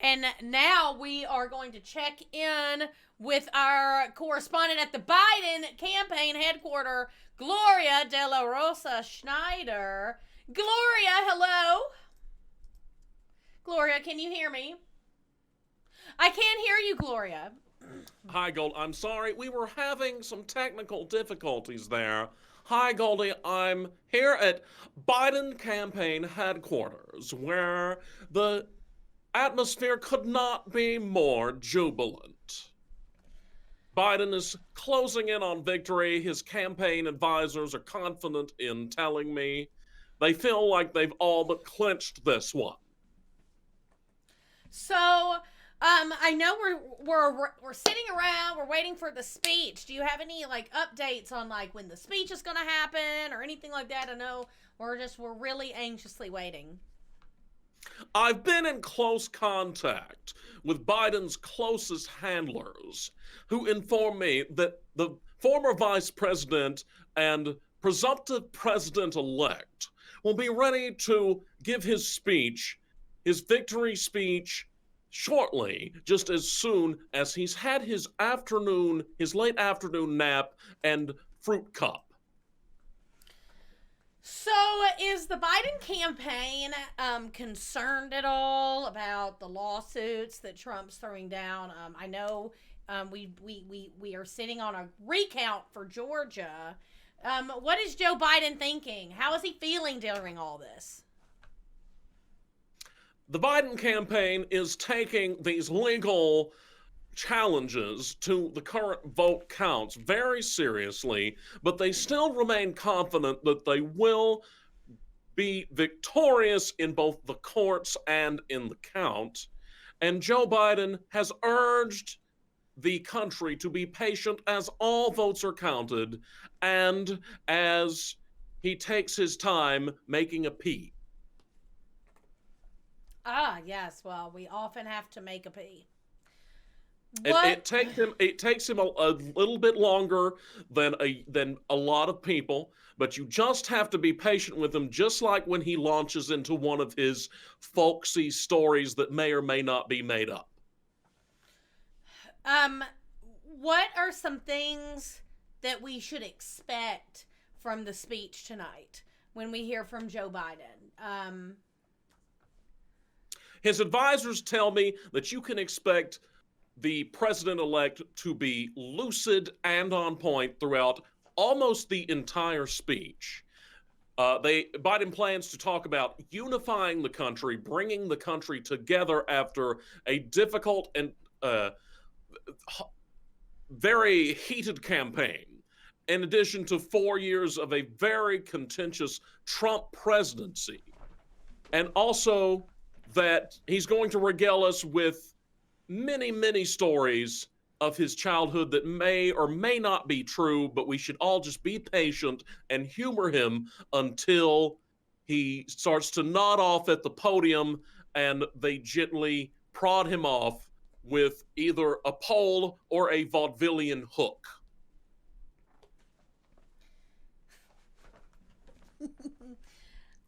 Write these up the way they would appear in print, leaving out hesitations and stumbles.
And now we are going to check in with our correspondent at the Biden campaign headquarters, Gloria de la Rosa-Schneider. Gloria, hello. Gloria, can you hear me? I can't hear you, Gloria. Hi, Gold. I'm sorry. We were having some technical difficulties there. Hi, Goldie. I'm here at Biden campaign headquarters, where the atmosphere could not be more jubilant. Biden is closing in on victory. His campaign advisors are confident in telling me they feel like they've all but clinched this one. So, I know we're sitting around, we're waiting for the speech. Do you have any like updates on like when the speech is going to happen or anything like that? I know we're really anxiously waiting. I've been in close contact with Biden's closest handlers who inform me that the former vice president and presumptive president elect will be ready to give his speech, his victory speech, shortly, just as soon as he's had his late afternoon nap and fruit cup. So, is the Biden campaign concerned at all about the lawsuits that Trump's throwing down? I know we are sitting on a recount for Georgia. What is Joe Biden thinking? How is he feeling during all this? The Biden campaign is taking these legal challenges to the current vote counts very seriously, but they still remain confident that they will be victorious in both the courts and in the count. And Joe Biden has urged the country to be patient as all votes are counted and as he takes his time making a P. Ah, yes. Well, we often have to make a P. It, What? it takes him a little bit longer than a lot of people, but you just have to be patient with him, just like when he launches into one of his folksy stories that may or may not be made up. Um, what are some things that we should expect from the speech tonight when we hear from Joe Biden? His advisors tell me that you can expect the president elect to be lucid and on point throughout almost the entire speech. Biden plans to talk about unifying the country, bringing the country together after a difficult and very heated campaign. In addition to 4 years of a very contentious Trump presidency, and also that he's going to regale us with many, many stories of his childhood that may or may not be true, but we should all just be patient and humor him until he starts to nod off at the podium and they gently prod him off with either a pole or a vaudevillian hook.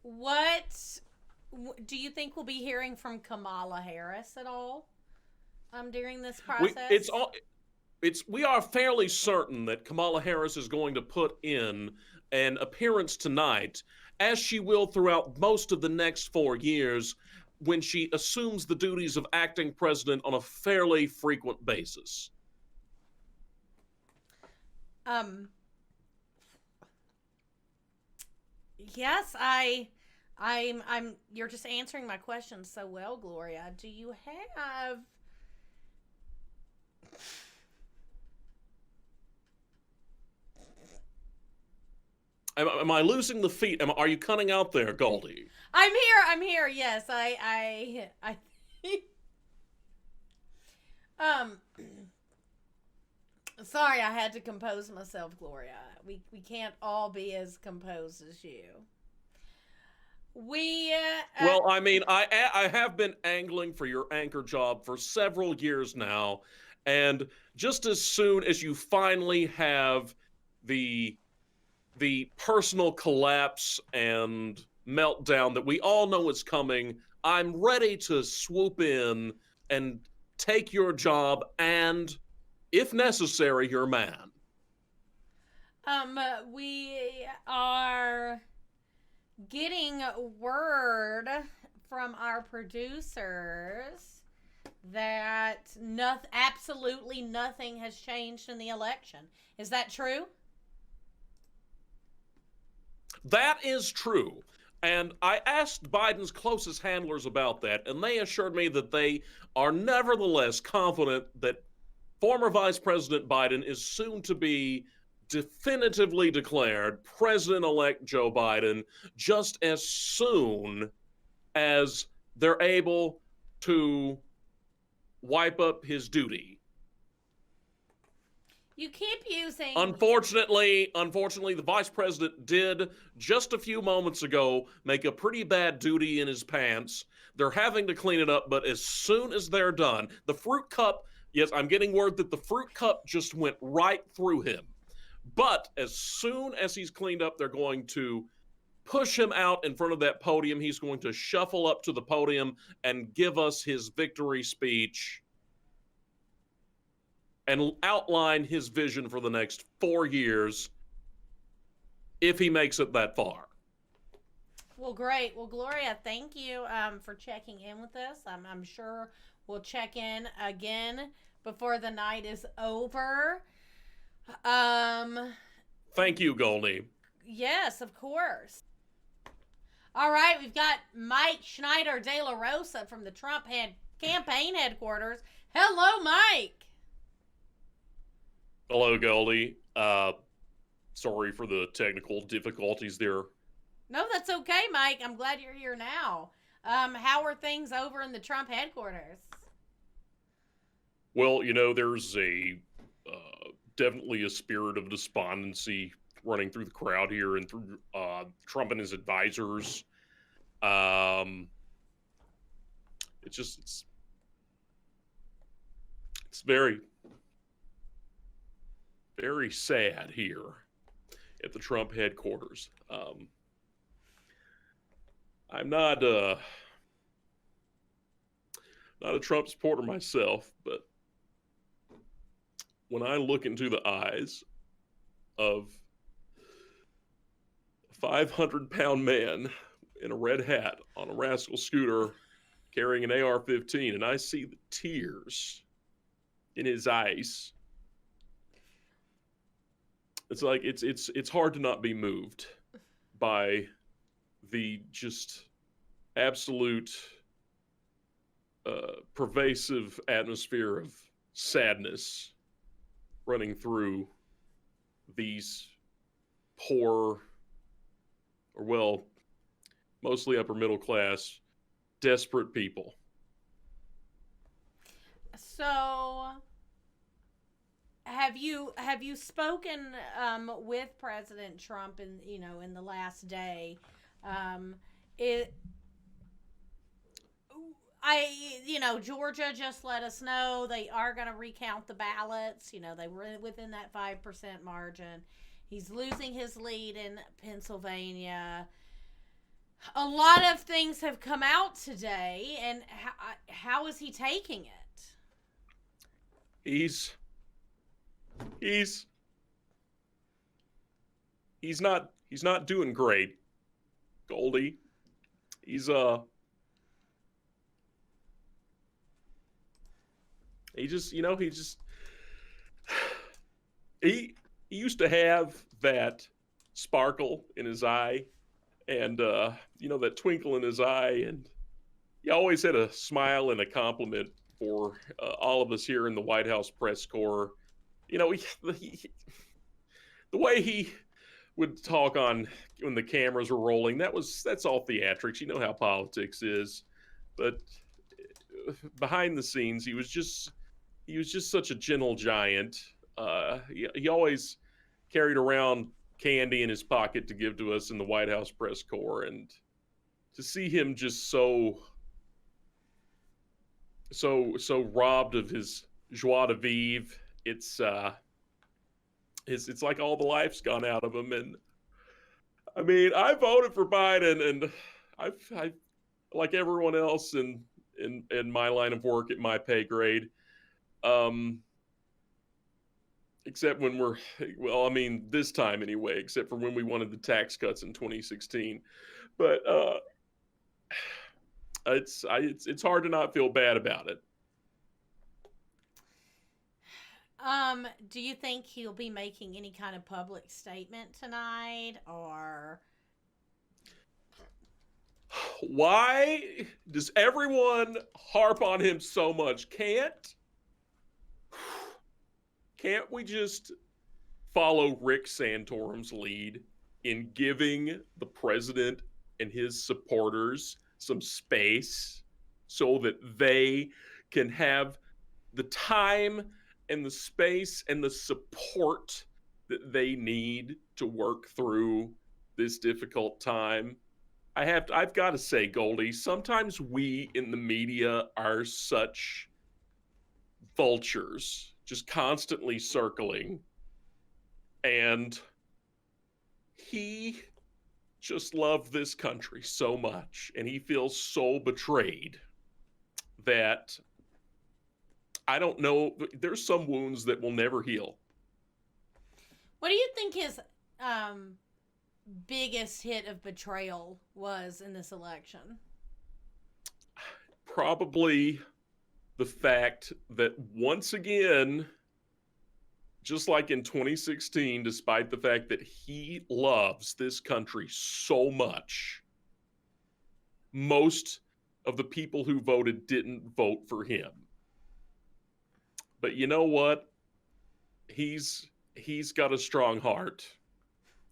what do you think we'll be hearing from Kamala Harris at all during this We it's process? all it's we are fairly certain that Kamala Harris is going to put in an appearance tonight, as she will throughout most of the next 4 years, when she assumes the duties of acting president on a fairly frequent basis. Um, yes, I'm. You're just answering my questions so well, Gloria. Do you have Am I losing the feet? Are you cutting out there, Goldie? I'm here. I'm here. Yes, I. Um. Sorry, I had to compose myself, Gloria. We can't all be as composed as you. We. Well, I mean, I have been angling for your anchor job for several years now, and just as soon as you finally have the personal collapse and meltdown that we all know is coming, I'm ready to swoop in and take your job and, if necessary, your man. We are getting word from our producers that absolutely nothing has changed in the election. Is that true? That is true. And I asked Biden's closest handlers about that, and they assured me that they are nevertheless confident that former Vice President Biden is soon to be definitively declared President-elect Joe Biden just as soon as they're able to wipe up his duty. You keep using... Unfortunately, the vice president did just a few moments ago make a pretty bad duty in his pants. They're having to clean it up, but as soon as they're done, the fruit cup, yes, I'm getting word that the fruit cup just went right through him. But as soon as he's cleaned up, they're going to push him out in front of that podium. He's going to shuffle up to the podium and give us his victory speech and outline his vision for the next 4 years if he makes it that far. Well, great. Well, Gloria, thank you for checking in with us. I'm sure we'll check in again before the night is over. Thank you, Goldie. Yes, of course. All right, we've got Mike Schneider-De La Rosa from the Trump campaign headquarters. Hello, Mike. Hello, Goldie. Sorry for the technical difficulties there. No, that's okay, Mike. I'm glad you're here now. How are things over in the Trump headquarters? Well, there's definitely a spirit of despondency running through the crowd here and through Trump and his advisors. It's very, very sad here at the Trump headquarters. I'm not a Trump supporter myself, but when I look into the eyes of a 500-pound man in a red hat on a rascal scooter carrying an AR-15, and I see the tears in his eyes, it's like it's hard to not be moved by the just absolute pervasive atmosphere of sadness running through these poor, or well, mostly upper middle class, desperate people. So, have you spoken with President Trump in the last day? Georgia just let us know they are going to recount the ballots. They were within that 5% margin. He's losing his lead in Pennsylvania. A lot of things have come out today, and how is he taking it? He's not doing great, Goldie. He used to have that sparkle in his eye and that twinkle in his eye, and he always had a smile and a compliment for all of us here in the White House press corps. The way he would talk on when the cameras were rolling, that's all theatrics. You know how politics is. But behind the scenes, he was just such a gentle giant. He always carried around candy in his pocket to give to us in the White House press corps, and to see him just so robbed of his joie de vivre, it's like all the life's gone out of him. And I mean, I voted for Biden, and I've like everyone else in in my line of work at my pay grade. Except when this time anyway, except for when we wanted the tax cuts in 2016. But it's hard to not feel bad about it. Do you think he'll be making any kind of public statement tonight, or why does everyone harp on him so much? Can't we just follow Rick Santorum's lead in giving the president and his supporters some space so that they can have the time and the space and the support that they need to work through this difficult time? I've got to say, Goldie, sometimes we in the media are such vultures, just constantly circling. And he just loved this country so much, and he feels so betrayed that I don't know, there's some wounds that will never heal. What do you think his biggest hit of betrayal was in this election? Probably the fact that once again, just like in 2016, despite the fact that he loves this country so much, most of the people who voted didn't vote for him. But you know what? He's got a strong heart.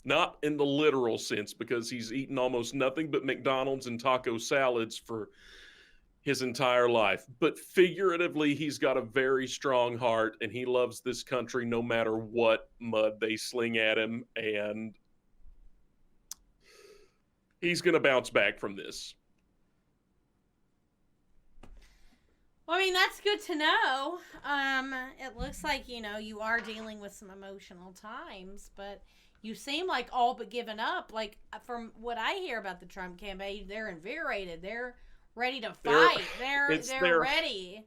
Not in the literal sense, because he's eaten almost nothing but McDonald's and taco salads for his entire life. But figuratively, he's got a very strong heart, and he loves this country no matter what mud they sling at him. And he's going to bounce back from this. Well, I mean, that's good to know. It looks like, you are dealing with some emotional times, but you seem like all but given up. Like, from what I hear about the Trump campaign, they're invigorated. They're ready to fight. They're ready.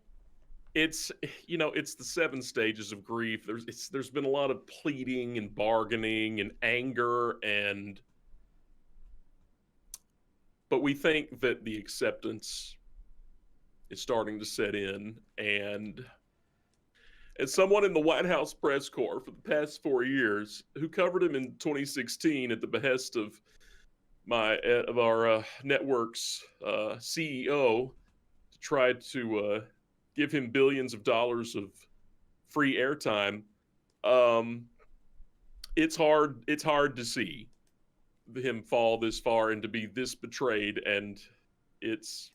It's the 7 stages of grief. There's been a lot of pleading and bargaining and anger, but we think that the acceptance is starting to set in. And as someone in the White House press corps for the past 4 years, who covered him in 2016 at the behest of our network's CEO, to try to give him billions of dollars of free airtime, it's hard to see him fall this far and to be this betrayed. And it's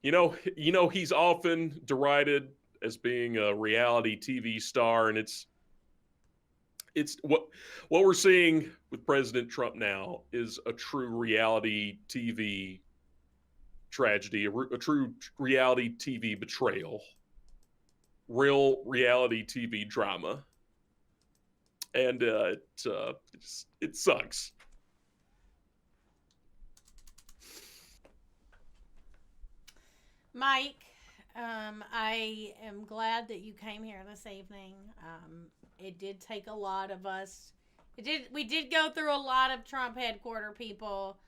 he's often derided as being a reality TV star, and it's what we're seeing with President Trump now is a true reality TV tragedy, a true reality TV betrayal, real reality TV drama, and it sucks. Mike, I am glad that you came here this evening. It did take a lot of us. We did go through a lot of Trump headquarter people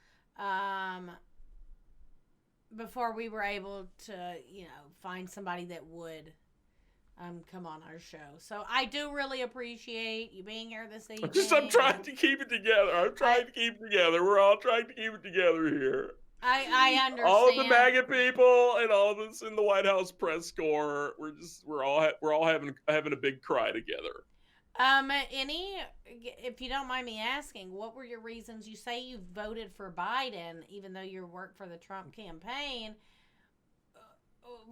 before we were able to, find somebody that would come on our show. So I do really appreciate you being here this evening. I'm trying to keep it together. We're all trying to keep it together here. I understand. All of the MAGA people and all of us in the White House press corps, we're all having a big cry together. If you don't mind me asking, what were your reasons? You say you voted for Biden, even though you worked for the Trump campaign.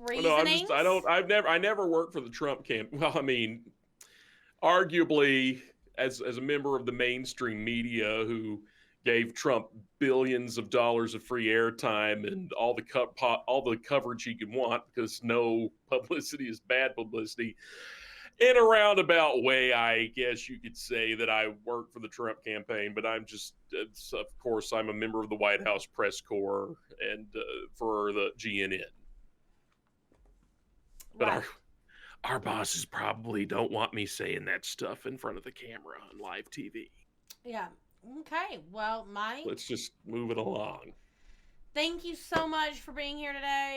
Reasonings? I never worked for the Trump campaign. Well, I mean, arguably, as a member of the mainstream media who gave Trump billions of dollars of free airtime and all the coverage he could want, because no publicity is bad publicity. In a roundabout way, I guess you could say that I worked for the Trump campaign, but of course, I'm a member of the White House press corps and for the GNN. But Right. our bosses probably don't want me saying that stuff in front of the camera on live TV. Yeah. Okay. Well, Mike, Let's just move it along. thank you so much for being here today.